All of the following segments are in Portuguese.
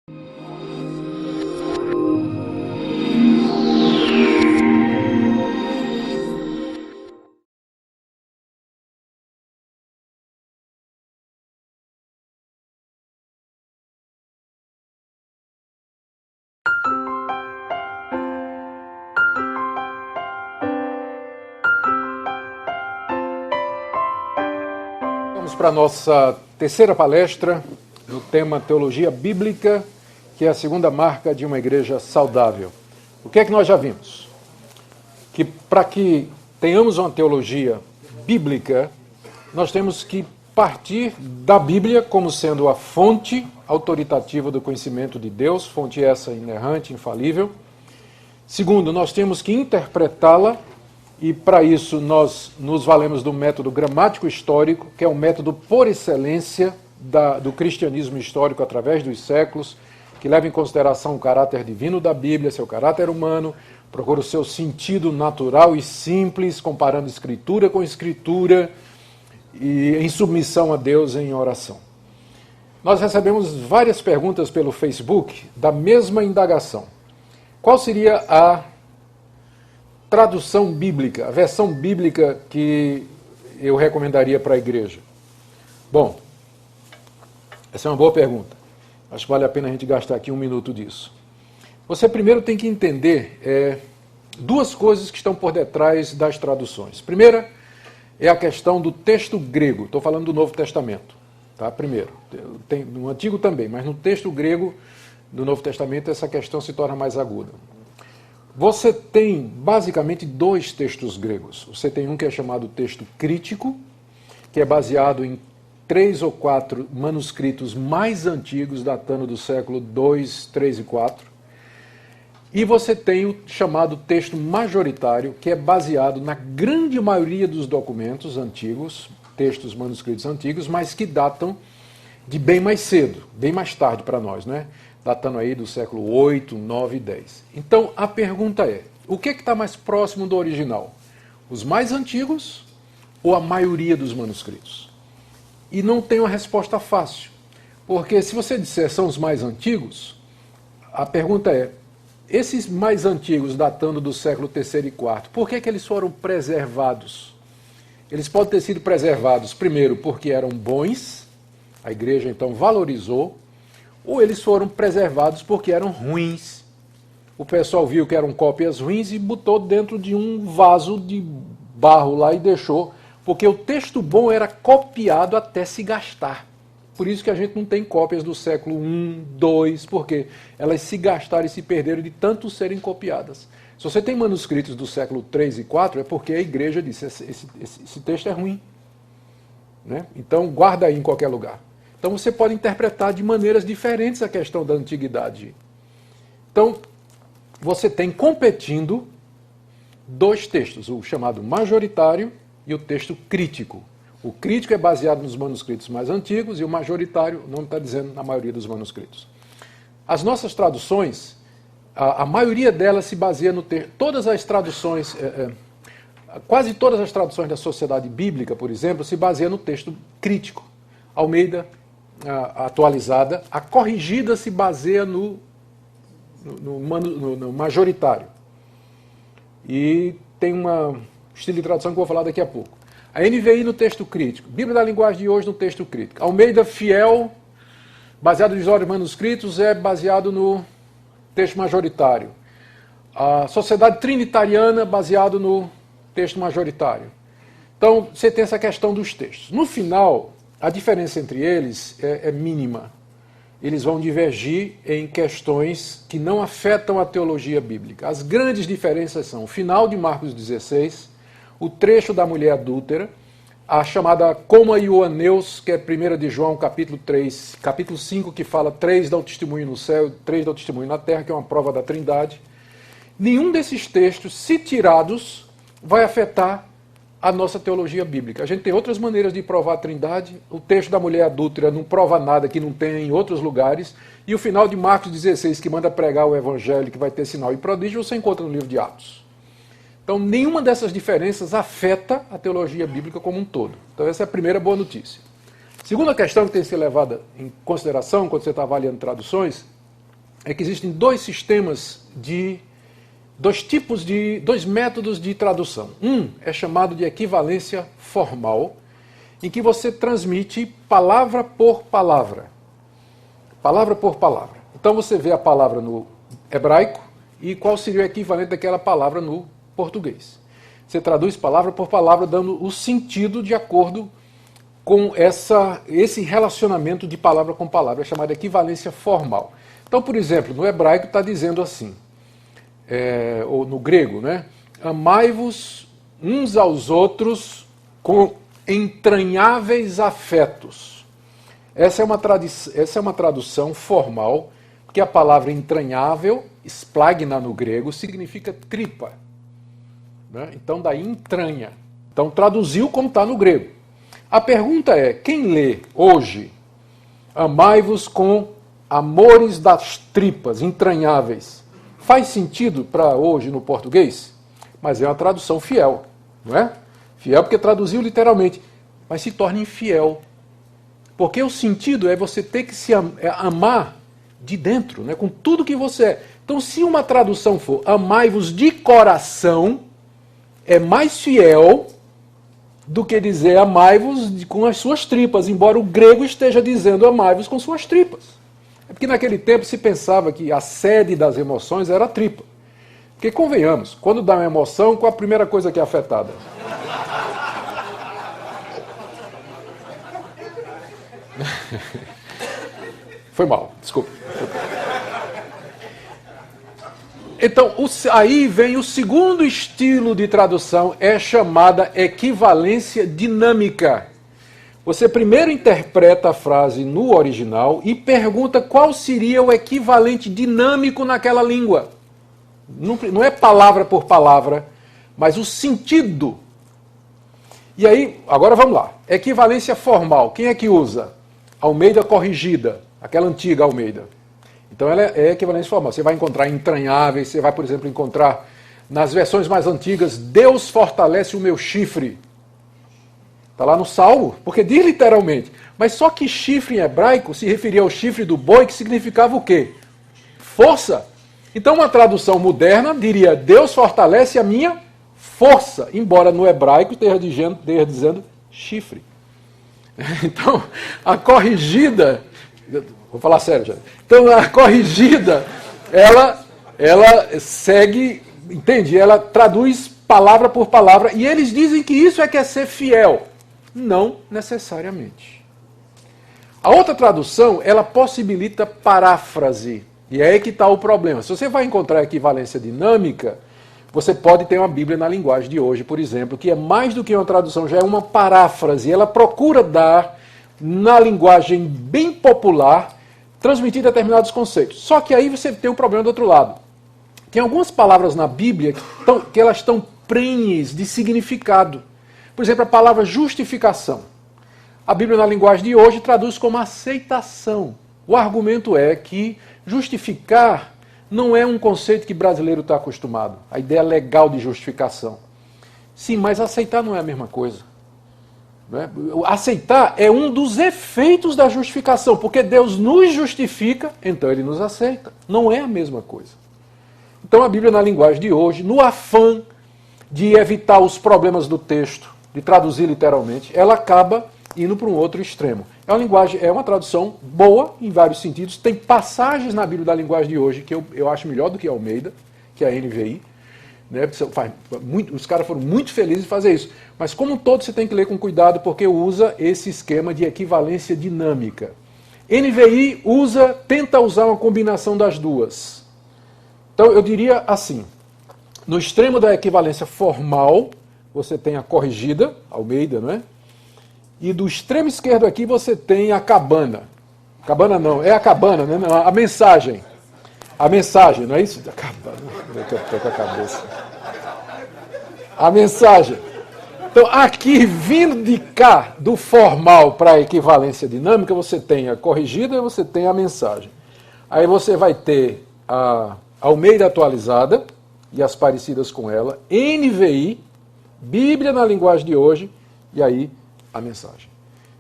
Vamos para a nossa terceira palestra no tema Teologia Bíblica, que é a segunda marca de uma igreja saudável. O que é que nós já vimos? Que para que tenhamos uma teologia bíblica, nós temos que partir da Bíblia como sendo a fonte autoritativa do conhecimento de Deus, fonte essa inerrante, infalível. Segundo, nós temos que interpretá-la, e para isso nós nos valemos do método gramático histórico, que é o método por excelência do cristianismo histórico através dos séculos, que leva em consideração o caráter divino da Bíblia, seu caráter humano, procura o seu sentido natural e simples, comparando escritura com escritura e em submissão a Deus em oração. Nós recebemos várias perguntas pelo Facebook da mesma indagação. Qual seria a tradução bíblica, a versão bíblica que eu recomendaria para a igreja? Bom, essa é uma boa pergunta. Acho que vale a pena a gente gastar aqui um minuto disso. Você primeiro tem que entender duas coisas que estão por detrás das traduções. Primeira é a questão do texto grego. Estou falando do Novo Testamento. Tá? Primeiro, tem no Antigo também, mas no texto grego do Novo Testamento essa questão se torna mais aguda. Você tem basicamente dois textos gregos. Você tem um que é chamado texto crítico, que é baseado em 3 ou 4 manuscritos mais antigos, datando do século 2, 3 e 4. E você tem o chamado texto majoritário, que é baseado na grande maioria dos documentos antigos, textos manuscritos antigos, mas que datam de bem mais cedo, bem mais tarde para nós, né? Datando aí do século 8, 9 e 10. Então, a pergunta é, o que está mais próximo do original? Os mais antigos ou a maioria dos manuscritos? E não tem uma resposta fácil, porque se você disser são os mais antigos, a pergunta é, esses mais antigos, datando do século 3º e 4º, por que eles foram preservados? Eles podem ter sido preservados, primeiro, porque eram bons, a igreja então valorizou, ou eles foram preservados porque eram ruins. O pessoal viu que eram cópias ruins e botou dentro de um vaso de barro lá e deixou, porque o texto bom era copiado até se gastar. Por isso que a gente não tem cópias do século I, II, porque elas se gastaram e se perderam de tanto serem copiadas. Se você tem manuscritos do século III e IV, é porque a igreja disse, esse texto é ruim. Né? Então guarda aí em qualquer lugar. Então você pode interpretar de maneiras diferentes a questão da antiguidade. Então, você tem competindo dois textos, o chamado majoritário e o texto crítico. O crítico é baseado nos manuscritos mais antigos e o majoritário, não está dizendo na maioria dos manuscritos. As nossas traduções, a maioria delas se baseia no texto. Todas as traduções, quase todas as traduções da Sociedade Bíblica, por exemplo, se baseiam no texto crítico. Almeida, atualizada, a corrigida se baseia no majoritário. E tem um estilo de tradução que eu vou falar daqui a pouco. A NVI no texto crítico, Bíblia da Linguagem de Hoje no texto crítico. Almeida Fiel, baseado nos olhos manuscritos, é baseado no texto majoritário. A Sociedade Trinitariana, baseado no texto majoritário. Então, você tem essa questão dos textos. No final, a diferença entre eles é mínima. Eles vão divergir em questões que não afetam a teologia bíblica. As grandes diferenças são o final de Marcos 16, o trecho da mulher adúltera, a chamada Coma Ioanneus, que é 1 de João, capítulo 3, capítulo 5, que fala 3 dá o testemunho no céu, 3 dá o testemunho na terra, que é uma prova da Trindade. Nenhum desses textos, se tirados, vai afetar a nossa teologia bíblica. A gente tem outras maneiras de provar a Trindade. O texto da mulher adúltera não prova nada que não tem em outros lugares. E o final de Marcos 16, que manda pregar o evangelho, que vai ter sinal e prodígio, você encontra no livro de Atos. Então, nenhuma dessas diferenças afeta a teologia bíblica como um todo. Então, essa é a primeira boa notícia. Segunda questão que tem que ser levada em consideração quando você está avaliando traduções é que existem dois métodos de tradução. Um é chamado de equivalência formal, em que você transmite palavra por palavra. Palavra por palavra. Então você vê a palavra no hebraico e qual seria o equivalente daquela palavra no português. Você traduz palavra por palavra, dando o sentido de acordo com esse relacionamento de palavra com palavra, é chamado de equivalência formal. Então, por exemplo, no hebraico está dizendo assim, ou no grego, né? Amai-vos uns aos outros com entranháveis afetos. Essa é uma tradução formal, porque a palavra entranhável, splagna no grego, significa tripa. Né? Então, daí entranha. Então, traduziu como está no grego. A pergunta é, quem lê hoje, amai-vos com amores das tripas, entranháveis, faz sentido para hoje no português? Mas é uma tradução fiel, não é? Fiel porque traduziu literalmente, mas se torna infiel. Porque o sentido é você ter que se amar de dentro, né, com tudo que você é. Então, se uma tradução for amai-vos de coração, é mais fiel do que dizer amai-vos com as suas tripas, embora o grego esteja dizendo amai-vos com suas tripas. É porque naquele tempo se pensava que a sede das emoções era a tripa. Porque, convenhamos, quando dá uma emoção, qual a primeira coisa que é afetada? Foi mal, desculpa. Então, aí vem o segundo estilo de tradução, é chamada equivalência dinâmica. Você primeiro interpreta a frase no original e pergunta qual seria o equivalente dinâmico naquela língua. Não é palavra por palavra, mas o sentido. E aí, agora vamos lá. Equivalência formal, quem é que usa? Almeida corrigida, aquela antiga Almeida. Então ela é equivalência formal. Você vai encontrar entranháveis, você vai, por exemplo, encontrar nas versões mais antigas, Deus fortalece o meu chifre. Está lá no Salmo, porque diz literalmente. Mas só que chifre em hebraico se referia ao chifre do boi, que significava o quê? Força. Então uma tradução moderna diria, Deus fortalece a minha força, embora no hebraico esteja dizendo chifre. Então, a corrigida, vou falar sério já. Então, a corrigida, ela segue, entende? Ela traduz palavra por palavra, e eles dizem que isso é ser fiel. Não necessariamente. A outra tradução, ela possibilita paráfrase, e é aí que está o problema. Se você vai encontrar equivalência dinâmica, você pode ter uma Bíblia na linguagem de hoje, por exemplo, que é mais do que uma tradução, já é uma paráfrase. Ela procura dar, na linguagem bem popular, transmitir determinados conceitos. Só que aí você tem um problema do outro lado. Tem algumas palavras na Bíblia que elas estão prenhes de significado. Por exemplo, a palavra justificação. A Bíblia, na linguagem de hoje, traduz como aceitação. O argumento é que justificar não é um conceito que brasileiro está acostumado. A ideia legal de justificação. Sim, mas aceitar não é a mesma coisa. Né? Aceitar é um dos efeitos da justificação, porque Deus nos justifica, então Ele nos aceita. Não é a mesma coisa. Então a Bíblia, na linguagem de hoje, no afã de evitar os problemas do texto, de traduzir literalmente, ela acaba indo para um outro extremo. É uma tradução boa, em vários sentidos. Tem passagens na Bíblia da linguagem de hoje que eu acho melhor do que a Almeida, que é a NVI. Né? Os caras foram muito felizes em fazer isso. Mas, como um todo, você tem que ler com cuidado, porque usa esse esquema de equivalência dinâmica. NVI tenta usar uma combinação das duas. Então, eu diria assim, no extremo da equivalência formal, você tem a corrigida, Almeida, não é? E do extremo esquerdo aqui você tem a cabana. Cabana não, é a cabana, né? Não, a mensagem. A mensagem, não é isso? A cabana, eu estou com a cabeça. A mensagem. Então, aqui, vindo de cá, do formal para a equivalência dinâmica, você tem a corrigida e você tem a mensagem. Aí você vai ter a Almeida atualizada e as parecidas com ela, NVI, Bíblia na linguagem de hoje, e aí a mensagem.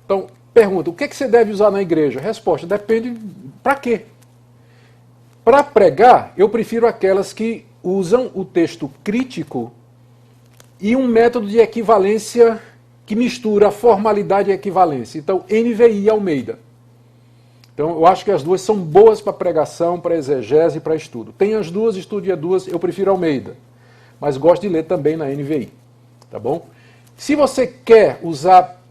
Então, pergunta, o que você deve usar na igreja? Resposta, depende para quê. Para pregar, eu prefiro aquelas que usam o texto crítico e um método de equivalência que mistura formalidade e equivalência. Então, NVI e Almeida. Então, eu acho que as duas são boas para pregação, para exegese e para estudo. Tem as duas, estude as duas, eu prefiro Almeida. Mas gosto de ler também na NVI. Tá bom? Se você quer usar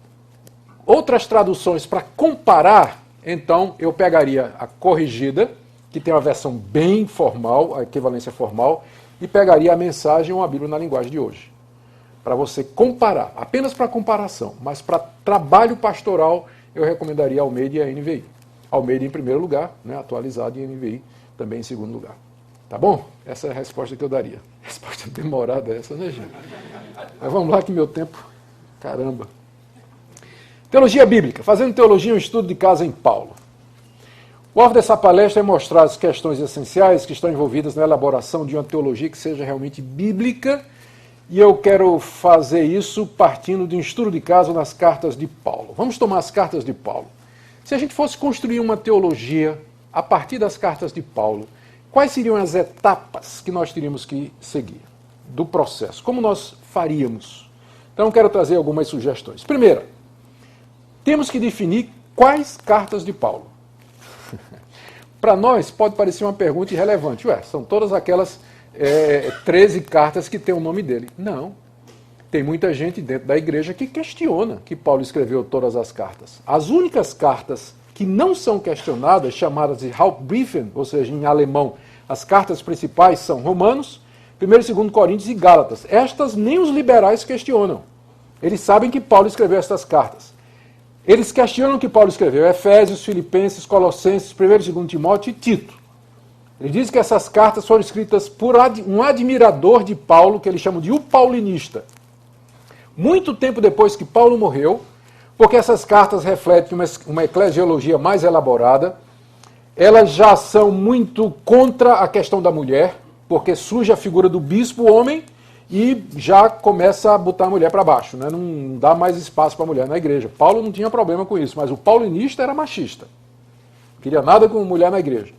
outras traduções para comparar, então eu pegaria a corrigida, que tem uma versão bem formal, a equivalência formal, e pegaria a mensagem ou a Bíblia na linguagem de hoje. Para você comparar, apenas para comparação, mas para trabalho pastoral, eu recomendaria Almeida e a NVI. Almeida em primeiro lugar, né, atualizado, e NVI também em segundo lugar. Tá bom? Essa é a resposta que eu daria. Resposta demorada essa, né, gente? Mas vamos lá que meu tempo... Caramba. Teologia bíblica. Fazendo teologia, um estudo de casa em Paulo. O alvo dessa palestra é mostrar as questões essenciais que estão envolvidas na elaboração de uma teologia que seja realmente bíblica, e eu quero fazer isso partindo de um estudo de caso nas cartas de Paulo. Vamos tomar as cartas de Paulo. Se a gente fosse construir uma teologia a partir das cartas de Paulo, quais seriam as etapas que nós teríamos que seguir do processo? Como nós faríamos? Então, quero trazer algumas sugestões. Primeira, temos que definir quais cartas de Paulo. Para nós, pode parecer uma pergunta irrelevante. Ué, são todas aquelas 13 cartas que tem o nome dele. Não. Tem muita gente dentro da igreja que questiona que Paulo escreveu todas as cartas. As únicas cartas que não são questionadas, chamadas de Hauptbriefen, ou seja, em alemão, as cartas principais são Romanos, 1 e 2 Coríntios e Gálatas. Estas nem os liberais questionam. Eles sabem que Paulo escreveu estas cartas. Eles questionam que Paulo escreveu Efésios, Filipenses, Colossenses, 1 e 2 Timóteo e Tito. Ele diz que essas cartas foram escritas por um admirador de Paulo, que eles chamam de o paulinista. Muito tempo depois que Paulo morreu, porque essas cartas refletem uma eclesiologia mais elaborada, elas já são muito contra a questão da mulher, porque surge a figura do bispo homem e já começa a botar a mulher para baixo, né? Não dá mais espaço para a mulher na igreja. Paulo não tinha problema com isso, mas o paulinista era machista. Não queria nada com mulher na igreja.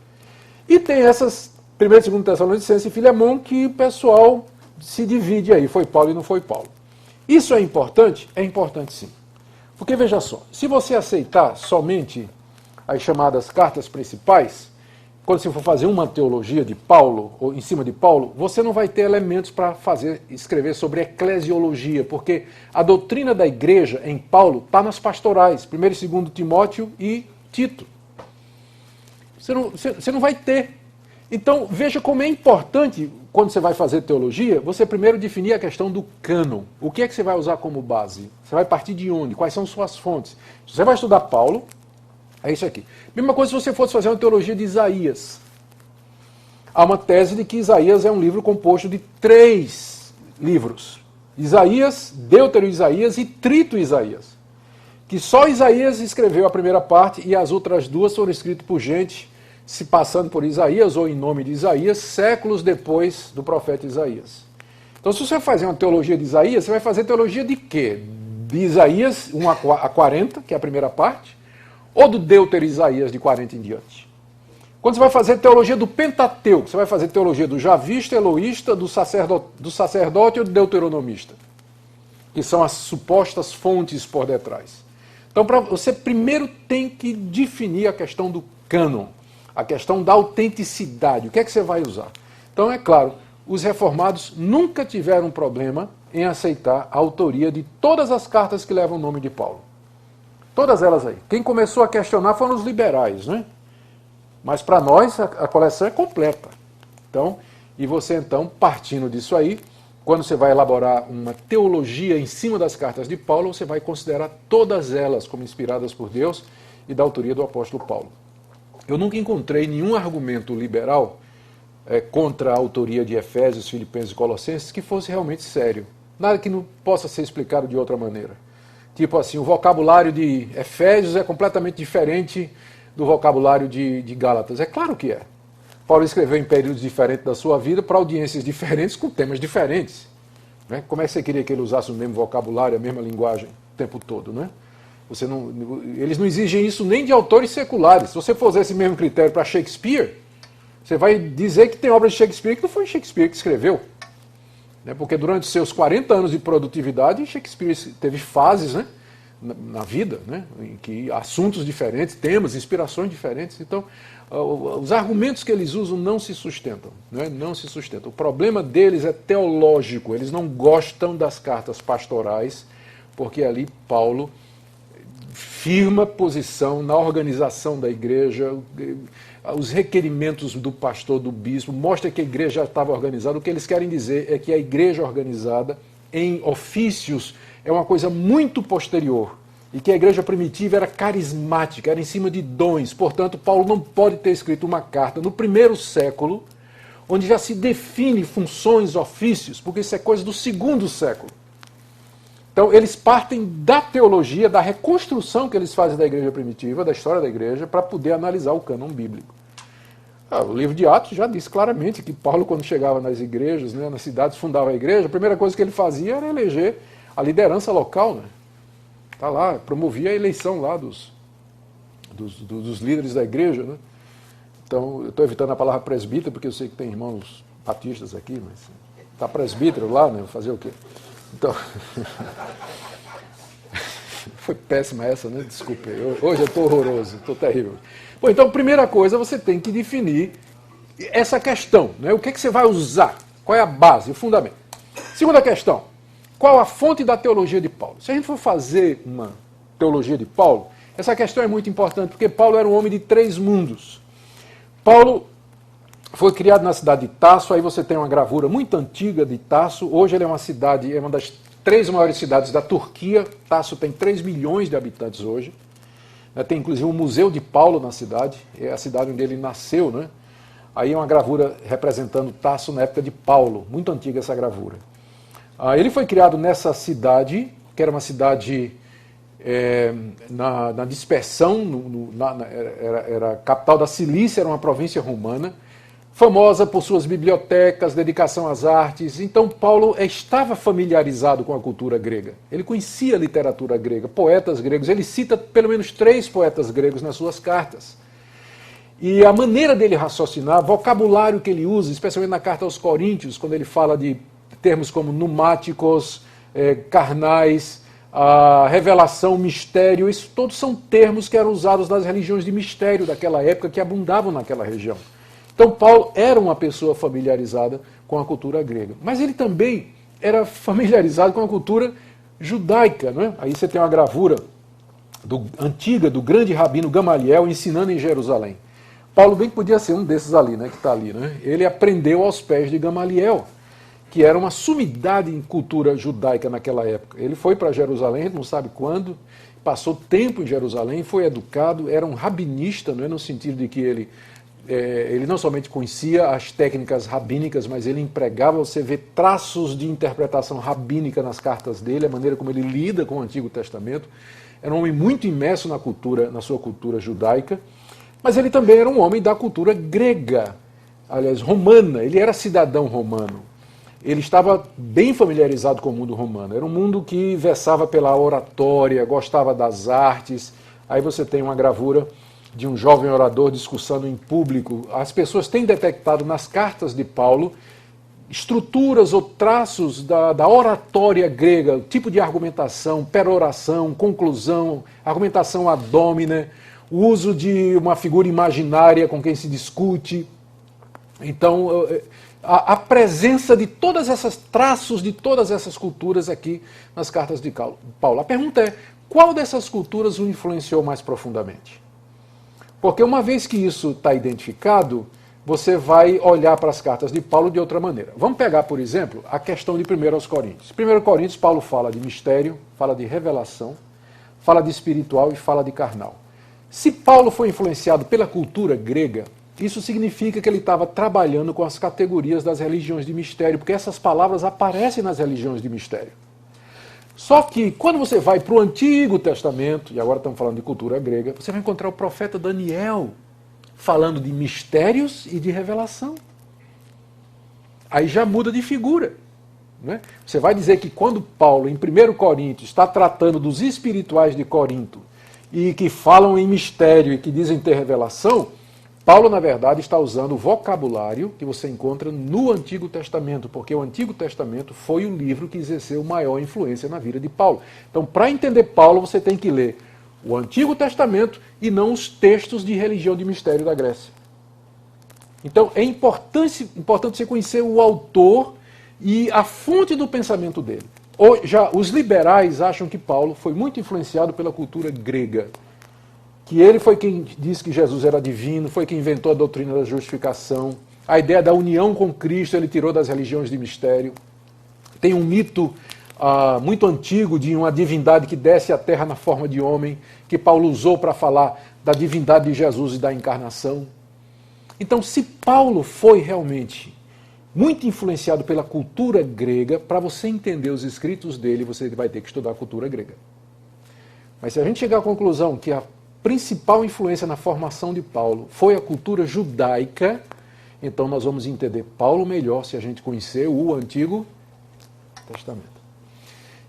E tem essas 1 e 2 Tessalonicenses e Filemão que o pessoal se divide aí, foi Paulo e não foi Paulo. Isso é importante? É importante sim. Porque veja só, se você aceitar somente as chamadas cartas principais, quando você for fazer uma teologia de Paulo, ou em cima de Paulo, você não vai ter elementos para escrever sobre eclesiologia, porque a doutrina da igreja em Paulo está nas pastorais, 1 e 2 Timóteo e Tito. Você não vai ter. Então, veja como é importante, quando você vai fazer teologia, você primeiro definir a questão do cânon. O que é que você vai usar como base? Você vai partir de onde? Quais são suas fontes? Se você vai estudar Paulo, é isso aqui. Mesma coisa se você fosse fazer uma teologia de Isaías. Há uma tese de que Isaías é um livro composto de 3 livros. Isaías, Deutero Isaías e Trito Isaías. Que só Isaías escreveu a primeira parte e as outras 2 foram escritas por gente se passando por Isaías ou em nome de Isaías, séculos depois do profeta Isaías. Então, se você fazer uma teologia de Isaías, você vai fazer teologia de quê? De Isaías 1 a 40, que é a primeira parte, ou do Deutero Isaías de 40 em diante? Quando você vai fazer teologia do Pentateuco, você vai fazer teologia do Javista, Eloísta, do sacerdote ou do Deuteronomista, que são as supostas fontes por detrás. Então, você primeiro tem que definir a questão do cânon, a questão da autenticidade. O que é que você vai usar? Então, é claro, os reformados nunca tiveram problema em aceitar a autoria de todas as cartas que levam o nome de Paulo. Todas elas aí. Quem começou a questionar foram os liberais, né? Mas para nós a coleção é completa. Então, e você então, partindo disso aí, quando você vai elaborar uma teologia em cima das cartas de Paulo, você vai considerar todas elas como inspiradas por Deus e da autoria do apóstolo Paulo. Eu nunca encontrei nenhum argumento liberal contra a autoria de Efésios, Filipenses e Colossenses que fosse realmente sério. Nada que não possa ser explicado de outra maneira. Tipo assim, o vocabulário de Efésios é completamente diferente do vocabulário de Gálatas. É claro que é. Paulo escreveu em períodos diferentes da sua vida para audiências diferentes com temas diferentes. Né? Como é que você queria que ele usasse o mesmo vocabulário, a mesma linguagem o tempo todo, né? Eles não exigem isso nem de autores seculares. Se você for usar esse mesmo critério para Shakespeare, Você vai dizer que tem obras de Shakespeare que não foi Shakespeare que escreveu. Né? Porque durante seus 40 anos de produtividade, Shakespeare teve fases, né, na vida, né, em que assuntos diferentes, temas, inspirações diferentes. Então, os argumentos que eles usam não se sustentam. Né? Não se sustentam. O problema deles é teológico. Eles não gostam das cartas pastorais, porque ali Paulo firma posição na organização da igreja, os requerimentos do pastor, do bispo, mostra que a igreja já estava organizada. O que eles querem dizer é que a igreja organizada em ofícios é uma coisa muito posterior e que a igreja primitiva era carismática, era em cima de dons. Portanto, Paulo não pode ter escrito uma carta no primeiro século, onde já se define funções, ofícios, porque isso é coisa do segundo século. Então, eles partem da teologia, da reconstrução que eles fazem da igreja primitiva, da história da igreja, para poder analisar o cânon bíblico. O livro de Atos já diz claramente que Paulo, quando chegava nas igrejas, né, nas cidades, fundava a igreja, a primeira coisa que ele fazia era eleger a liderança local. Né? Tá lá, promovia a eleição lá dos líderes da igreja. Né? Então, eu estou evitando a palavra presbítero, porque eu sei que tem irmãos batistas aqui, mas está presbítero lá, né? Vou fazer o quê? Então, foi péssima essa, né? Desculpe. Hoje eu estou horroroso, estou terrível. Bom, então, primeira coisa, você tem que definir essa questão, né? O que você vai usar? Qual é a base, o fundamento? Segunda questão, qual a fonte da teologia de Paulo? Se a gente for fazer uma teologia de Paulo, essa questão é muito importante, porque Paulo era um homem de 3 mundos. Paulo foi criado na cidade de Tarso, aí você tem uma gravura muito antiga de Tarso. Hoje ele é uma cidade, é uma das 3 maiores cidades da Turquia. Tarso tem 3 milhões de habitantes hoje. Tem inclusive um museu de Paulo na cidade, é a cidade onde ele nasceu, né? Aí é uma gravura representando Tarso na época de Paulo, muito antiga essa gravura. Ele foi criado nessa cidade, que era uma cidade na dispersão, era a capital da Cilícia, era uma província romana, famosa por suas bibliotecas, dedicação às artes. Então Paulo estava familiarizado com a cultura grega. Ele conhecia a literatura grega, poetas gregos. Ele cita pelo menos 3 poetas gregos nas suas cartas. E a maneira dele raciocinar, vocabulário que ele usa, especialmente na carta aos Coríntios, quando ele fala de termos como pneumáticos, carnais, a revelação, mistério, isso todos são termos que eram usados nas religiões de mistério daquela época, que abundavam naquela região. Então Paulo era uma pessoa familiarizada com a cultura grega, mas ele também era familiarizado com a cultura judaica. Não é? Aí você tem uma gravura antiga do grande rabino Gamaliel ensinando em Jerusalém. Paulo bem podia ser um desses ali, né, que está ali. Né? Ele aprendeu aos pés de Gamaliel, que era uma sumidade em cultura judaica naquela época. Ele foi para Jerusalém, a gente não sabe quando, passou tempo em Jerusalém, foi educado, era um rabinista, não é, no sentido de que ele não somente conhecia as técnicas rabínicas, mas ele empregava, você vê traços de interpretação rabínica nas cartas dele, a maneira como ele lida com o Antigo Testamento. Era um homem muito imerso na sua cultura judaica, mas ele também era um homem da cultura grega, aliás, romana. Ele era cidadão romano. Ele estava bem familiarizado com o mundo romano. Era um mundo que versava pela oratória, gostava das artes. Aí você tem uma gravura de um jovem orador discursando em público. As pessoas têm detectado nas cartas de Paulo estruturas ou traços da oratória grega, tipo de argumentação, peroração, conclusão, argumentação ad hominem, o uso de uma figura imaginária com quem se discute. Então, a presença de todas essas traços de todas essas culturas aqui nas cartas de Paulo. A pergunta é, qual dessas culturas o influenciou mais profundamente? Porque uma vez que isso está identificado, você vai olhar para as cartas de Paulo de outra maneira. Vamos pegar, por exemplo, a questão de 1 Coríntios. 1 Coríntios, Paulo fala de mistério, fala de revelação, fala de espiritual e fala de carnal. Se Paulo foi influenciado pela cultura grega, isso significa que ele estava trabalhando com as categorias das religiões de mistério, porque essas palavras aparecem nas religiões de mistério. Só que quando você vai para o Antigo Testamento, e agora estamos falando de cultura grega, você vai encontrar o profeta Daniel falando de mistérios e de revelação. Aí já muda de figura. Né? Você vai dizer que quando Paulo, em 1 Coríntios, está tratando dos espirituais de Corinto, e que falam em mistério e que dizem ter revelação, Paulo, na verdade, está usando o vocabulário que você encontra no Antigo Testamento, porque o Antigo Testamento foi o livro que exerceu maior influência na vida de Paulo. Então, para entender Paulo, você tem que ler o Antigo Testamento e não os textos de religião de mistério da Grécia. Então, é importante você conhecer o autor e a fonte do pensamento dele. Já os liberais acham que Paulo foi muito influenciado pela cultura grega, que ele foi quem disse que Jesus era divino, foi quem inventou a doutrina da justificação, a ideia da união com Cristo ele tirou das religiões de mistério. Tem um mito muito antigo de uma divindade que desce à terra na forma de homem, que Paulo usou para falar da divindade de Jesus e da encarnação. Então, se Paulo foi realmente muito influenciado pela cultura grega, para você entender os escritos dele, você vai ter que estudar a cultura grega. Mas se a gente chegar à conclusão que a principal influência na formação de Paulo foi a cultura judaica, então nós vamos entender Paulo melhor se a gente conhecer o Antigo Testamento.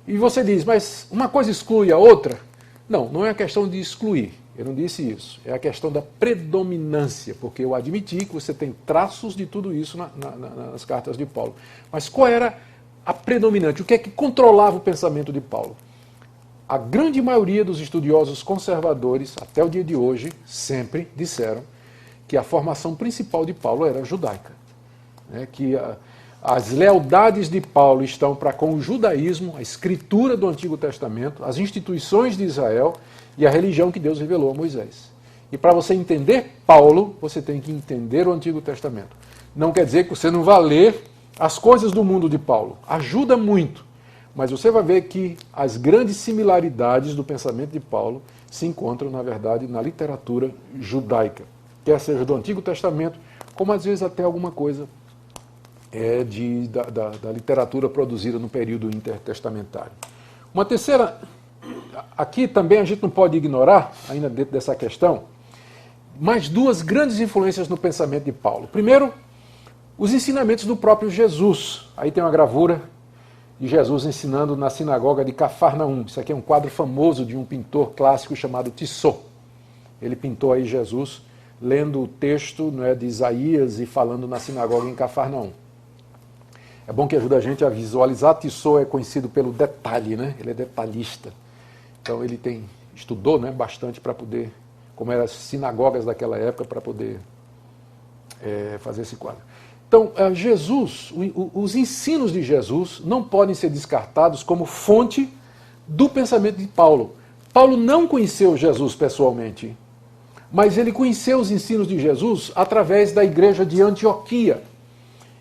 E você diz, mas uma coisa exclui a outra? Não, não é a questão de excluir. Eu não disse isso. É a questão da predominância, porque eu admiti que você tem traços de tudo isso nas cartas de Paulo. Mas qual era a predominante? O que é que controlava o pensamento de Paulo? A grande maioria dos estudiosos conservadores, até o dia de hoje, sempre disseram que a formação principal de Paulo era judaica. Que as lealdades de Paulo estão para com o judaísmo, a escritura do Antigo Testamento, as instituições de Israel e a religião que Deus revelou a Moisés. E para você entender Paulo, você tem que entender o Antigo Testamento. Não quer dizer que você não vá ler as coisas do mundo de Paulo. Ajuda muito. Mas você vai ver que as grandes similaridades do pensamento de Paulo se encontram, na verdade, na literatura judaica. Quer seja do Antigo Testamento, como às vezes até alguma coisa da literatura produzida no período intertestamentário. Uma terceira, aqui também a gente não pode ignorar, ainda dentro dessa questão, mais duas grandes influências no pensamento de Paulo. Primeiro, os ensinamentos do próprio Jesus. Aí tem uma gravura de Jesus ensinando na sinagoga de Cafarnaum. Isso aqui é um quadro famoso de um pintor clássico chamado Tissot. Ele pintou aí Jesus lendo o texto de Isaías e falando na sinagoga em Cafarnaum. É bom que ajuda a gente a visualizar. Tissot é conhecido pelo detalhe, né? Ele é detalhista. Então ele estudou bastante para poder, como eram as sinagogas daquela época, para poder fazer esse quadro. Então, Jesus, os ensinos de Jesus não podem ser descartados como fonte do pensamento de Paulo. Paulo não conheceu Jesus pessoalmente, mas ele conheceu os ensinos de Jesus através da igreja de Antioquia,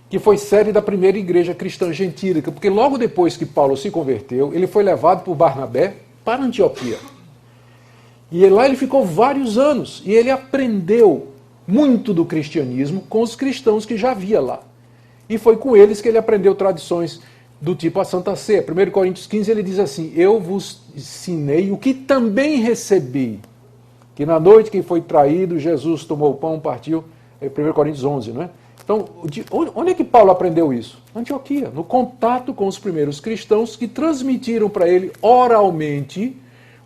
que foi sede da primeira igreja cristã gentílica, porque logo depois que Paulo se converteu, ele foi levado por Barnabé para Antioquia. E lá ele ficou vários anos, e ele aprendeu muito do cristianismo com os cristãos que já havia lá. E foi com eles que ele aprendeu tradições do tipo a Santa Ceia. 1 Coríntios 15 ele diz assim, eu vos ensinei o que também recebi, que na noite que foi traído, Jesus tomou o pão, partiu, 1 Coríntios 11, não é? Então, onde é que Paulo aprendeu isso? Na Antioquia, no contato com os primeiros cristãos que transmitiram para ele oralmente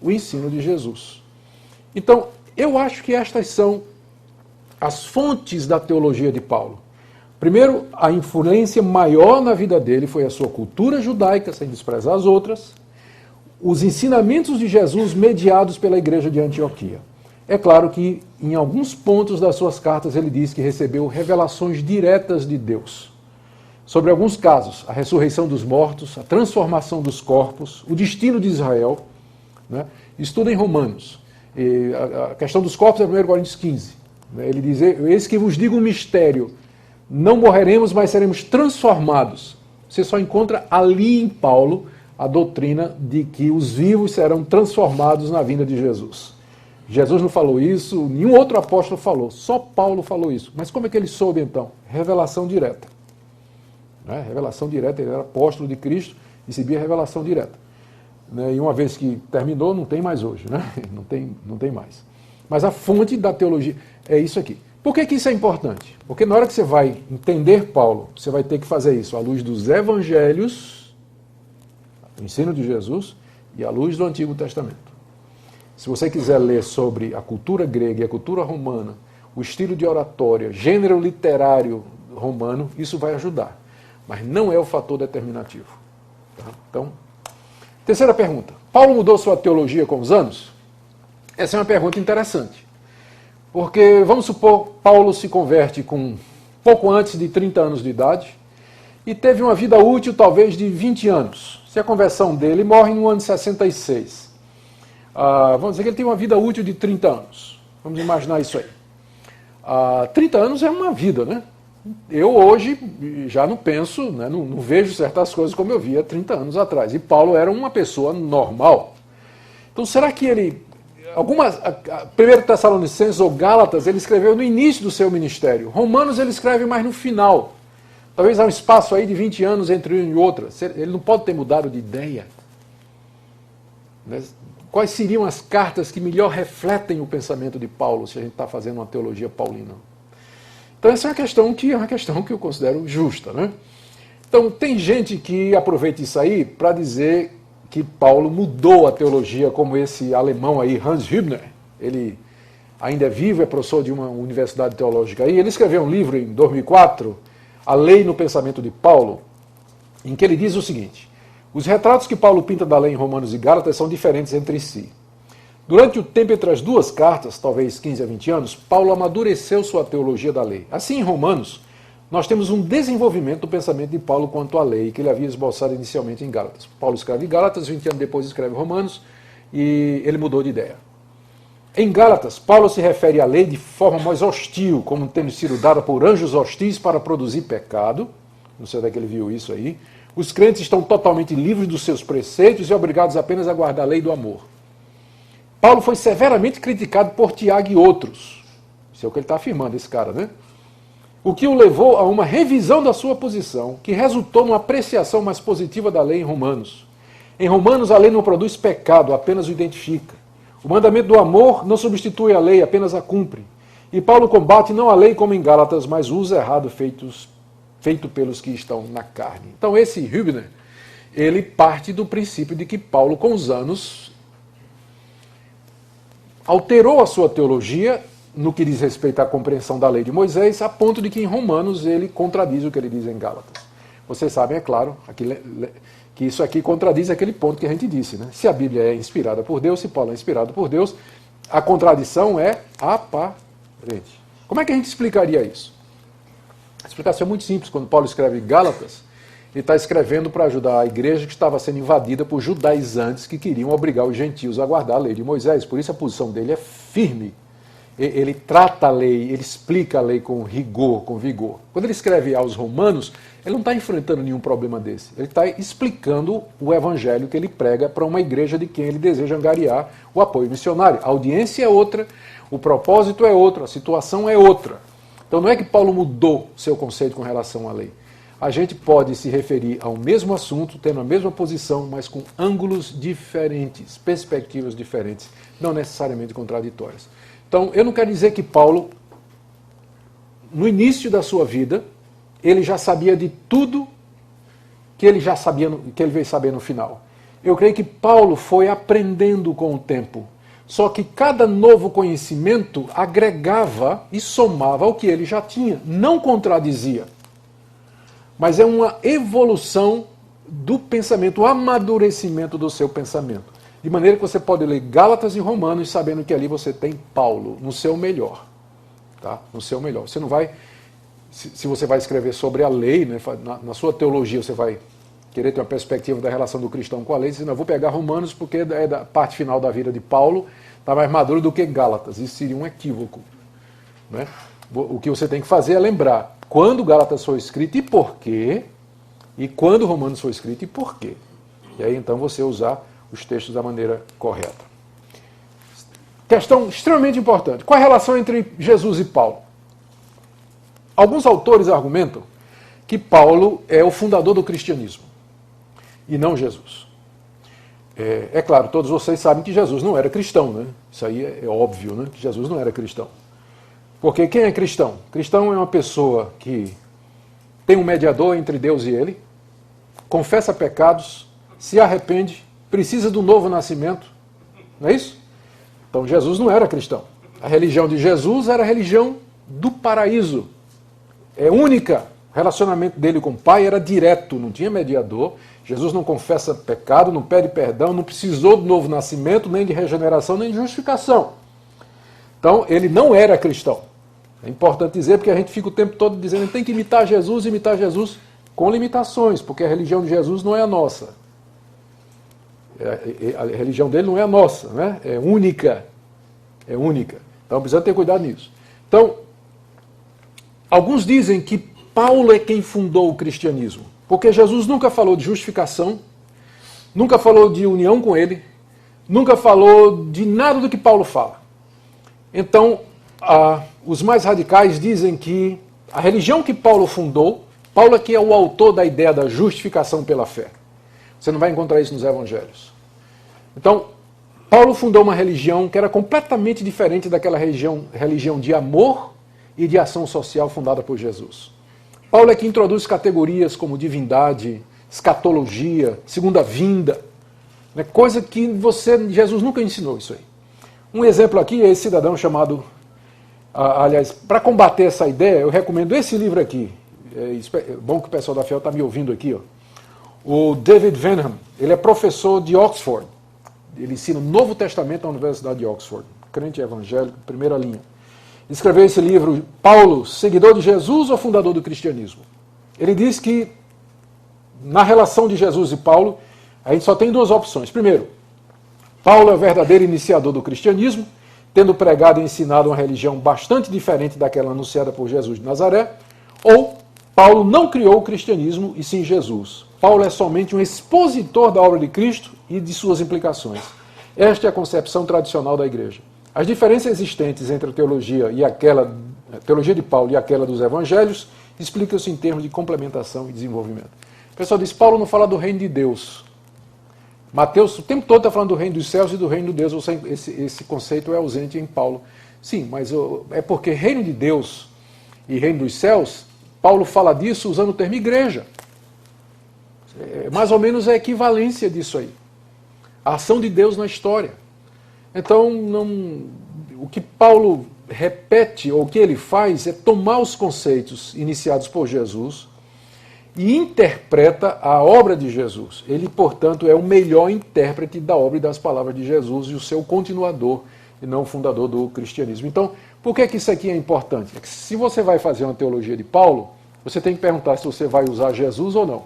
o ensino de Jesus. Então, eu acho que estas são as fontes da teologia de Paulo. Primeiro, a influência maior na vida dele foi a sua cultura judaica, sem desprezar as outras, os ensinamentos de Jesus mediados pela igreja de Antioquia. É claro que, em alguns pontos das suas cartas, ele diz que recebeu revelações diretas de Deus. Sobre alguns casos, a ressurreição dos mortos, a transformação dos corpos, o destino de Israel. Estuda em Romanos. A questão dos corpos é 1 Coríntios 15. Ele diz, eis que vos digo um mistério, não morreremos, mas seremos transformados. Você só encontra ali em Paulo a doutrina de que os vivos serão transformados na vinda de Jesus. Jesus não falou isso, nenhum outro apóstolo falou, só Paulo falou isso. Mas como é que ele soube então? Revelação direta. Revelação direta, ele era apóstolo de Cristo, recebia revelação direta. E uma vez que terminou, não tem mais hoje, não tem mais. Mas a fonte da teologia é isso aqui. Por que isso é importante? Porque na hora que você vai entender Paulo, você vai ter que fazer isso à luz dos evangelhos, o ensino de Jesus, e à luz do Antigo Testamento. Se você quiser ler sobre a cultura grega e a cultura romana, o estilo de oratória, gênero literário romano, isso vai ajudar. Mas não é o fator determinativo. Tá? Então, terceira pergunta. Paulo mudou sua teologia com os anos? Essa é uma pergunta interessante. Porque, vamos supor, Paulo se converte com pouco antes de 30 anos de idade e teve uma vida útil talvez de 20 anos. Se a conversão dele morre no ano de 66. Vamos dizer que ele tem uma vida útil de 30 anos. Vamos imaginar isso aí. 30 anos é uma vida, né? Eu hoje já não penso, né, não vejo certas coisas como eu via 30 anos atrás. E Paulo era uma pessoa normal. Então será que ele... 1 Tessalonicenses ou Gálatas ele escreveu no início do seu ministério. Romanos ele escreve mais no final. Talvez há um espaço aí de 20 anos entre uma e outra. Ele não pode ter mudado de ideia. Quais seriam as cartas que melhor refletem o pensamento de Paulo, se a gente está fazendo uma teologia paulina? Então essa é uma questão que eu considero justa, né? Então tem gente que aproveita isso aí para dizer que Paulo mudou a teologia, como esse alemão aí, Hans Hübner. Ele ainda é vivo, é professor de uma universidade teológica aí. Ele escreveu um livro em 2004, A Lei no Pensamento de Paulo, em que ele diz o seguinte: os retratos que Paulo pinta da lei em Romanos e Gálatas são diferentes entre si. Durante o tempo entre as duas cartas, talvez 15 a 20 anos, Paulo amadureceu sua teologia da lei. Assim, em Romanos, nós temos um desenvolvimento do pensamento de Paulo quanto à lei, que ele havia esboçado inicialmente em Gálatas. Paulo escreve Gálatas, 20 anos depois escreve Romanos, e ele mudou de ideia. Em Gálatas, Paulo se refere à lei de forma mais hostil, como tendo sido dada por anjos hostis para produzir pecado. Não sei onde é que ele viu isso aí. Os crentes estão totalmente livres dos seus preceitos e obrigados apenas a guardar a lei do amor. Paulo foi severamente criticado por Tiago e outros. Isso é o que ele está afirmando, esse cara, né? O que o levou a uma revisão da sua posição, que resultou numa apreciação mais positiva da lei em Romanos. Em Romanos, a lei não produz pecado, apenas o identifica. O mandamento do amor não substitui a lei, apenas a cumpre. E Paulo combate não a lei como em Gálatas, mas o uso errado feito pelos que estão na carne. Então esse Hübner, ele parte do princípio de que Paulo, com os anos, alterou a sua teologia no que diz respeito à compreensão da lei de Moisés, a ponto de que em Romanos ele contradiz o que ele diz em Gálatas. Vocês sabem, é claro, que isso aqui contradiz aquele ponto que a gente disse, né? Se a Bíblia é inspirada por Deus, se Paulo é inspirado por Deus, a contradição é aparente. Como é que a gente explicaria isso? A explicação é muito simples. Quando Paulo escreve Gálatas, ele está escrevendo para ajudar a igreja que estava sendo invadida por judaizantes que queriam obrigar os gentios a guardar a lei de Moisés. Por isso a posição dele é firme. Ele trata a lei, ele explica a lei com rigor, com vigor. Quando ele escreve aos romanos, ele não está enfrentando nenhum problema desse. Ele está explicando o evangelho que ele prega para uma igreja de quem ele deseja angariar o apoio missionário. A audiência é outra, o propósito é outro, a situação é outra. Então não é que Paulo mudou seu conceito com relação à lei. A gente pode se referir ao mesmo assunto, tendo a mesma posição, mas com ângulos diferentes, perspectivas diferentes, não necessariamente contraditórias. Então, eu não quero dizer que Paulo, no início da sua vida, ele já sabia de tudo que ele já sabia, que ele veio saber no final. Eu creio que Paulo foi aprendendo com o tempo. Só que cada novo conhecimento agregava e somava ao que ele já tinha, não contradizia. Mas é uma evolução do pensamento, o amadurecimento do seu pensamento. De maneira que você pode ler Gálatas e Romanos sabendo que ali você tem Paulo no seu melhor. Tá? No seu melhor. Você não vai, se você vai escrever sobre a lei, né, na sua teologia você vai querer ter uma perspectiva da relação do cristão com a lei, você não, vou pegar Romanos porque é da parte final da vida de Paulo, está mais maduro do que Gálatas. Isso seria um equívoco. Né? O que você tem que fazer é lembrar quando Gálatas foi escrito e por quê, e quando Romanos foi escrito e por quê. E aí então você usar os textos da maneira correta. Questão extremamente importante. Qual a relação entre Jesus e Paulo? Alguns autores argumentam que Paulo é o fundador do cristianismo e não Jesus. É claro, todos vocês sabem que Jesus não era cristão, né? Isso aí é óbvio, né? Que Jesus não era cristão. Porque quem é cristão? Cristão é uma pessoa que tem um mediador entre Deus e ele, confessa pecados, se arrepende, precisa do novo nascimento, não é isso? Então Jesus não era cristão. A religião de Jesus era a religião do paraíso. É única. O relacionamento dele com o Pai era direto, não tinha mediador. Jesus não confessa pecado, não pede perdão, não precisou de novo nascimento, nem de regeneração, nem de justificação. Então, ele não era cristão. É importante dizer, porque a gente fica o tempo todo dizendo que tem que imitar Jesus com limitações, porque a religião de Jesus não é a nossa. A religião dele não é a nossa, né? É única. É única. Então, precisa ter cuidado nisso. Então, alguns dizem que Paulo é quem fundou o cristianismo, porque Jesus nunca falou de justificação, nunca falou de união com ele, nunca falou de nada do que Paulo fala. Então, os mais radicais dizem que a religião que Paulo fundou, Paulo é que é o autor da ideia da justificação pela fé. Você não vai encontrar isso nos evangelhos. Então, Paulo fundou uma religião que era completamente diferente daquela religião de amor e de ação social fundada por Jesus. Paulo é que introduz categorias como divindade, escatologia, segunda vinda, né, coisa que Jesus nunca ensinou isso aí. Um exemplo aqui é esse cidadão chamado, aliás, para combater essa ideia, eu recomendo esse livro aqui. É bom que o pessoal da FIEL está me ouvindo aqui. Ó. O David Venham, ele é professor de Oxford. Ele ensina o Novo Testamento na Universidade de Oxford. Crente evangélico, primeira linha. Escreveu esse livro, Paulo, seguidor de Jesus ou fundador do cristianismo? Ele diz que, na relação de Jesus e Paulo, a gente só tem duas opções. Primeiro, Paulo é o verdadeiro iniciador do cristianismo, tendo pregado e ensinado uma religião bastante diferente daquela anunciada por Jesus de Nazaré, ou Paulo não criou o cristianismo e sim Jesus. Paulo é somente um expositor da obra de Cristo e de suas implicações. Esta é a concepção tradicional da igreja. As diferenças existentes entre a teologia de Paulo e aquela dos evangelhos explicam-se em termos de complementação e desenvolvimento. O pessoal diz, Paulo não fala do reino de Deus. Mateus o tempo todo está falando do reino dos céus e do reino de Deus. Esse conceito é ausente em Paulo. Sim, mas é porque reino de Deus e reino dos céus, Paulo fala disso usando o termo igreja. Mais ou menos a equivalência disso aí. A ação de Deus na história. Então, o que Paulo repete, ou o que ele faz, é tomar os conceitos iniciados por Jesus e interpreta a obra de Jesus. Ele, portanto, é o melhor intérprete da obra e das palavras de Jesus e o seu continuador, e não o fundador do cristianismo. Então, por que isso aqui é importante? É que se você vai fazer uma teologia de Paulo, você tem que perguntar se você vai usar Jesus ou não.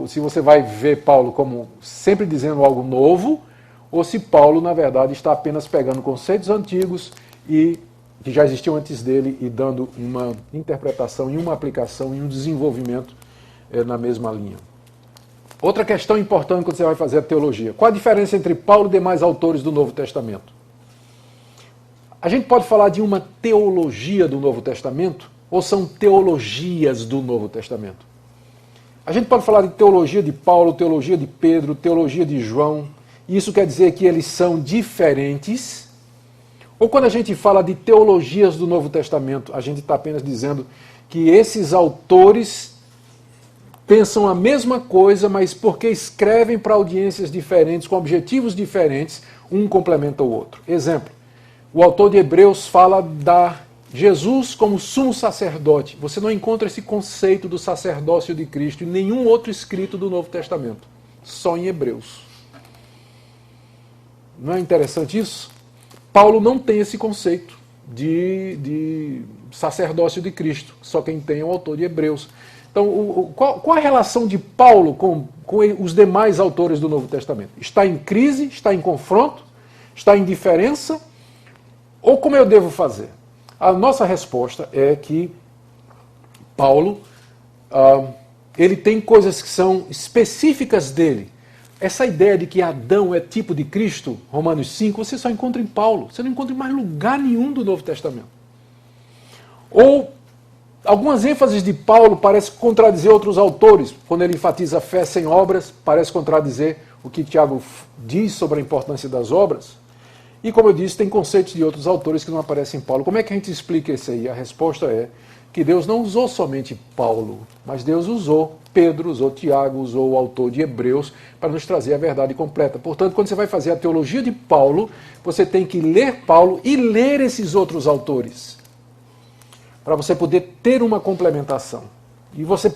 Se você vai ver Paulo como sempre dizendo algo novo, ou se Paulo, na verdade, está apenas pegando conceitos antigos e que já existiam antes dele e dando uma interpretação e uma aplicação e um desenvolvimento na mesma linha. Outra questão importante quando você vai fazer a teologia. Qual a diferença entre Paulo e demais autores do Novo Testamento? A gente pode falar de uma teologia do Novo Testamento ou são teologias do Novo Testamento? A gente pode falar de teologia de Paulo, teologia de Pedro, teologia de João. Isso quer dizer que eles são diferentes? Ou quando a gente fala de teologias do Novo Testamento, a gente está apenas dizendo que esses autores pensam a mesma coisa, mas porque escrevem para audiências diferentes, com objetivos diferentes, um complementa o outro. Exemplo, o autor de Hebreus fala da Jesus como sumo sacerdote. Você não encontra esse conceito do sacerdócio de Cristo em nenhum outro escrito do Novo Testamento, só em Hebreus. Não é interessante isso? Paulo não tem esse conceito de sacerdócio de Cristo, só quem tem é o autor de Hebreus. Então, qual a relação de Paulo com os demais autores do Novo Testamento? Está em crise? Está em confronto? Está em diferença? Ou como eu devo fazer? A nossa resposta é que Paulo, ele tem coisas que são específicas dele. Essa ideia de que Adão é tipo de Cristo, Romanos 5, você só encontra em Paulo. Você não encontra em mais lugar nenhum do Novo Testamento. Ou algumas ênfases de Paulo parecem contradizer outros autores. Quando ele enfatiza a fé sem obras, parece contradizer o que Tiago diz sobre a importância das obras. E, como eu disse, tem conceitos de outros autores que não aparecem em Paulo. Como é que a gente explica isso aí? A resposta é que Deus não usou somente Paulo, mas Deus usou Pedro, usou Tiago, usou o autor de Hebreus para nos trazer a verdade completa. Portanto, quando você vai fazer a teologia de Paulo, você tem que ler Paulo e ler esses outros autores, para você poder ter uma complementação. E você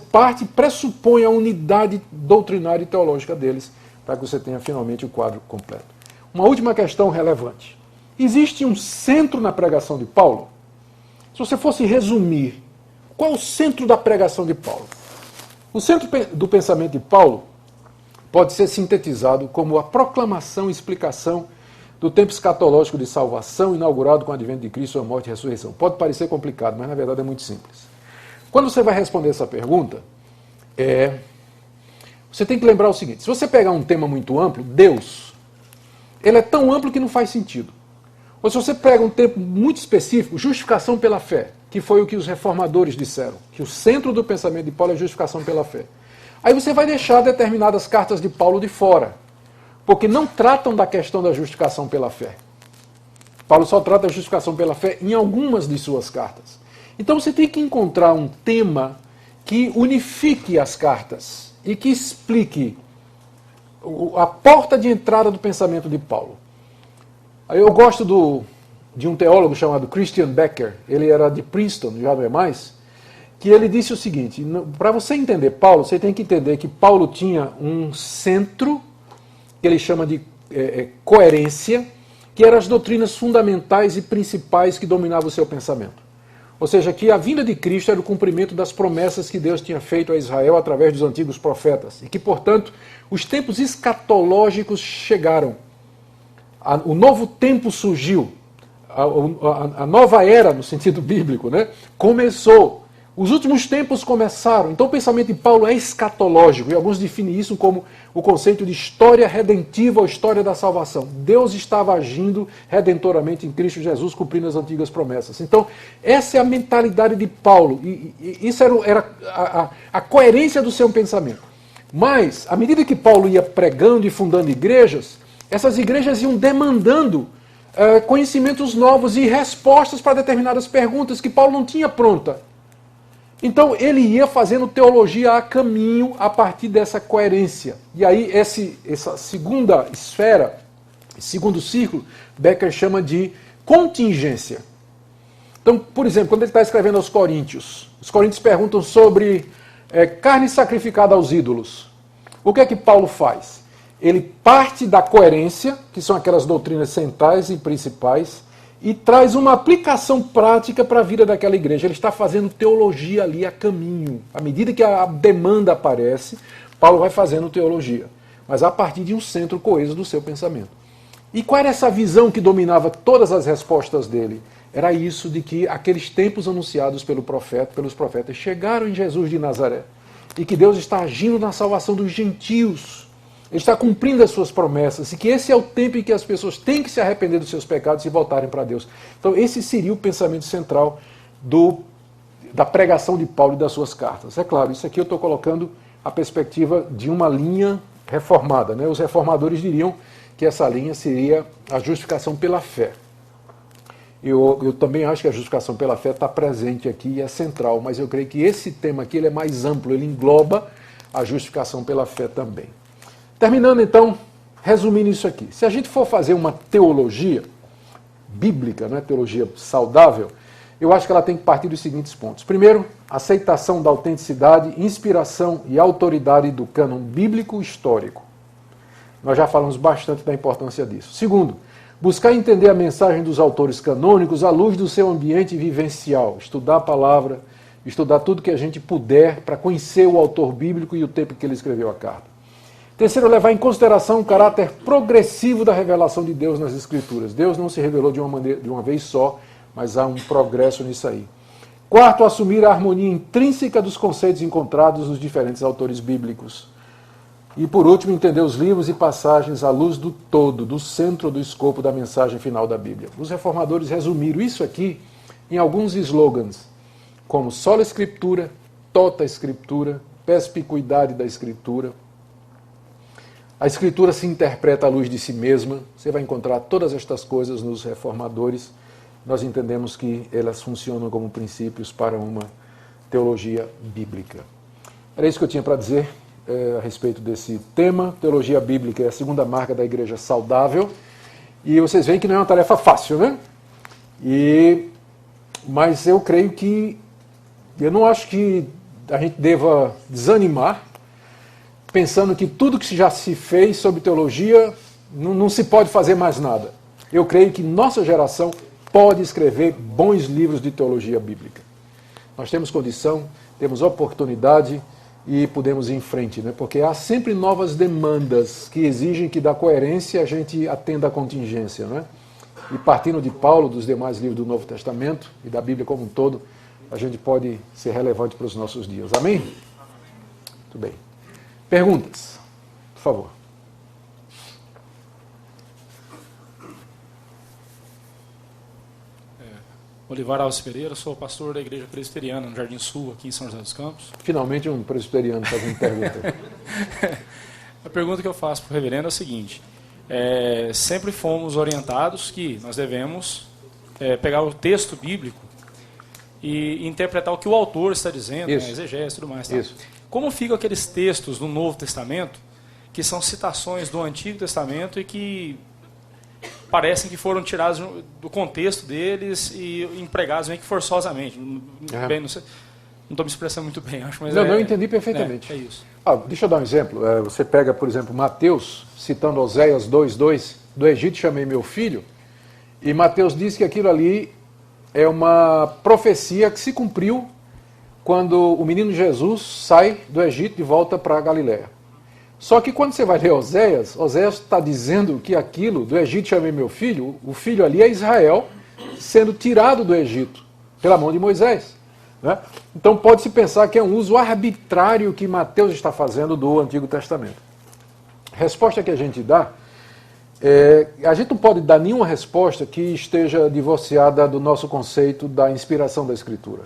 pressupõe a unidade doutrinária e teológica deles, para que você tenha finalmente o quadro completo. Uma última questão relevante. Existe um centro na pregação de Paulo? Se você fosse resumir, qual é o centro da pregação de Paulo? O centro do pensamento de Paulo pode ser sintetizado como a proclamação e explicação do tempo escatológico de salvação inaugurado com o advento de Cristo, sua morte e ressurreição. Pode parecer complicado, mas na verdade é muito simples. Quando você vai responder essa pergunta, você tem que lembrar o seguinte: se você pegar um tema muito amplo, Deus, ele é tão amplo que não faz sentido. Ou se você pega um tempo muito específico, justificação pela fé, que foi o que os reformadores disseram, que o centro do pensamento de Paulo é justificação pela fé. Aí você vai deixar determinadas cartas de Paulo de fora, porque não tratam da questão da justificação pela fé. Paulo só trata da justificação pela fé em algumas de suas cartas. Então você tem que encontrar um tema que unifique as cartas e que explique a porta de entrada do pensamento de Paulo. Eu gosto de um teólogo chamado Christian Becker, ele era de Princeton, já não é mais, que ele disse o seguinte: para você entender Paulo, você tem que entender que Paulo tinha um centro, que ele chama de coerência, que eram as doutrinas fundamentais e principais que dominavam o seu pensamento. Ou seja, que a vinda de Cristo era o cumprimento das promessas que Deus tinha feito a Israel através dos antigos profetas, e que, portanto, os tempos escatológicos chegaram. O novo tempo surgiu, a nova era, no sentido bíblico, né, começou. Os últimos tempos começaram. Então o pensamento de Paulo é escatológico, e alguns definem isso como o conceito de história redentiva ou história da salvação. Deus estava agindo redentoramente em Cristo Jesus, cumprindo as antigas promessas. Então essa é a mentalidade de Paulo, e isso era a coerência do seu pensamento. Mas, à medida que Paulo ia pregando e fundando igrejas, essas igrejas iam demandando conhecimentos novos e respostas para determinadas perguntas que Paulo não tinha pronta. Então ele ia fazendo teologia a caminho a partir dessa coerência. E aí essa segunda esfera, segundo círculo, Becker chama de contingência. Então, por exemplo, quando ele está escrevendo aos Coríntios, os coríntios perguntam sobre carne sacrificada aos ídolos. O que é que Paulo faz? Ele parte da coerência, que são aquelas doutrinas centrais e principais, e traz uma aplicação prática para a vida daquela igreja. Ele está fazendo teologia ali a caminho. À medida que a demanda aparece, Paulo vai fazendo teologia, mas a partir de um centro coeso do seu pensamento. E qual era essa visão que dominava todas as respostas dele? Era isso de que aqueles tempos anunciados pelos profetas chegaram em Jesus de Nazaré, e que Deus está agindo na salvação dos gentios. Ele está cumprindo as suas promessas, e que esse é o tempo em que as pessoas têm que se arrepender dos seus pecados e voltarem para Deus. Então esse seria o pensamento central da pregação de Paulo e das suas cartas. É claro, isso aqui eu estou colocando a perspectiva de uma linha reformada, né? Os reformadores diriam que essa linha seria a justificação pela fé. Eu também acho que a justificação pela fé está presente aqui e é central, mas eu creio que esse tema aqui ele é mais amplo, ele engloba a justificação pela fé também. Terminando então, resumindo isso aqui, se a gente for fazer uma teologia bíblica, né, teologia saudável, eu acho que ela tem que partir dos seguintes pontos. Primeiro, aceitação da autenticidade, inspiração e autoridade do cânon bíblico histórico. Nós já falamos bastante da importância disso. Segundo, buscar entender a mensagem dos autores canônicos à luz do seu ambiente vivencial, estudar a palavra, estudar tudo que a gente puder para conhecer o autor bíblico e o tempo que ele escreveu a carta. Terceiro, levar em consideração o caráter progressivo da revelação de Deus nas Escrituras. Deus não se revelou de uma vez só, mas há um progresso nisso aí. Quarto, assumir a harmonia intrínseca dos conceitos encontrados nos diferentes autores bíblicos. E por último, entender os livros e passagens à luz do todo, do centro do escopo da mensagem final da Bíblia. Os reformadores resumiram isso aqui em alguns slogans, como sola Escritura, tota Escritura, perspicuidade da Escritura. A Escritura se interpreta à luz de si mesma. Você vai encontrar todas estas coisas nos reformadores. Nós entendemos que elas funcionam como princípios para uma teologia bíblica. Era isso que eu tinha para dizer a respeito desse tema. Teologia bíblica é a segunda marca da igreja saudável. E vocês veem que não é uma tarefa fácil, né? Mas eu creio que, eu não acho que a gente deva desanimar, pensando que tudo que já se fez sobre teologia, não se pode fazer mais nada. Eu creio que nossa geração pode escrever bons livros de teologia bíblica. Nós temos condição, temos oportunidade e podemos ir em frente, né? Porque há sempre novas demandas que exigem que da coerência a gente atenda à contingência, né? E partindo de Paulo, dos demais livros do Novo Testamento e da Bíblia como um todo, a gente pode ser relevante para os nossos dias. Amém? Muito bem. Perguntas, por favor. Olivar Alves Pereira, sou pastor da Igreja Presbiteriana no Jardim Sul, aqui em São José dos Campos. Finalmente um presbiteriano fazendo pergunta. A pergunta que eu faço para o reverendo é a seguinte: sempre fomos orientados que nós devemos pegar o texto bíblico e interpretar o que o autor está dizendo, né, exegese e tudo mais. Tá? Isso. Como ficam aqueles textos do Novo Testamento que são citações do Antigo Testamento e que parecem que foram tirados do contexto deles e empregados meio que forçosamente? Bem, não estou me expressando muito bem, acho, mas não, eu entendi perfeitamente. É isso. Deixa eu dar um exemplo. Você pega, por exemplo, Mateus, citando Oséias 2:2, do Egito chamei meu filho, e Mateus diz que aquilo ali é uma profecia que se cumpriu quando o menino Jesus sai do Egito de volta para a Galiléia. Só que quando você vai ler Oséias está dizendo que aquilo, do Egito chamei meu filho, o filho ali é Israel sendo tirado do Egito pela mão de Moisés. Né? Então pode-se pensar que é um uso arbitrário que Mateus está fazendo do Antigo Testamento. A resposta que a gente dá, a gente não pode dar nenhuma resposta que esteja divorciada do nosso conceito da inspiração da Escritura.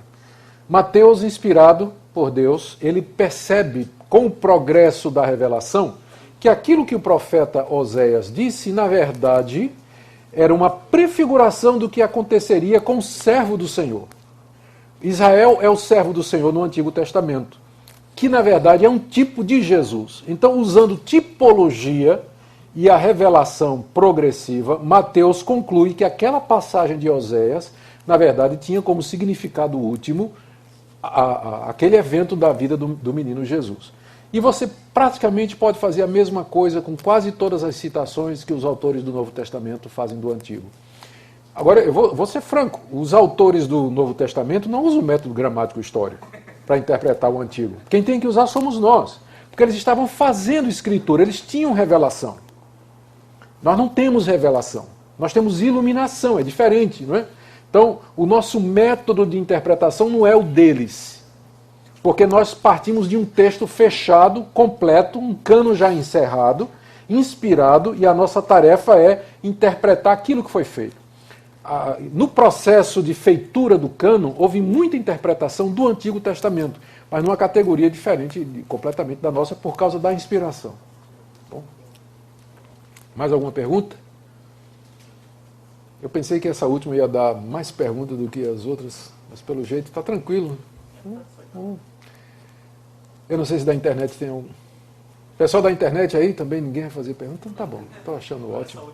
Mateus, inspirado por Deus, ele percebe com o progresso da revelação que aquilo que o profeta Oséias disse, na verdade, era uma prefiguração do que aconteceria com o servo do Senhor. Israel é o servo do Senhor no Antigo Testamento, que na verdade é um tipo de Jesus. Então, usando tipologia e a revelação progressiva, Mateus conclui que aquela passagem de Oséias, na verdade, tinha como significado último aquele evento da vida do menino Jesus. E você praticamente pode fazer a mesma coisa com quase todas as citações que os autores do Novo Testamento fazem do Antigo. Agora, eu vou ser franco, os autores do Novo Testamento não usam o método gramático histórico para interpretar o Antigo. Quem tem que usar somos nós, porque eles estavam fazendo escritura, eles tinham revelação. Nós não temos revelação, nós temos iluminação, é diferente, não é? Então, o nosso método de interpretação não é o deles, porque nós partimos de um texto fechado, completo, um cano já encerrado, inspirado, e a nossa tarefa é interpretar aquilo que foi feito. No processo de feitura do cano, houve muita interpretação do Antigo Testamento, mas numa categoria diferente completamente da nossa, por causa da inspiração. Bom, mais alguma pergunta? Eu pensei que essa última ia dar mais perguntas do que as outras, mas pelo jeito está tranquilo. Eu não sei se da internet tem algum. Pessoal da internet aí também, ninguém vai fazer pergunta? Então tá bom, estou achando ótimo.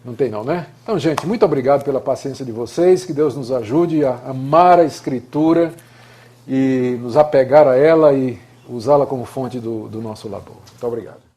Não tem não, né? Então, gente, muito obrigado pela paciência de vocês, que Deus nos ajude a amar a Escritura e nos apegar a ela e usá-la como fonte do nosso labor. Muito obrigado.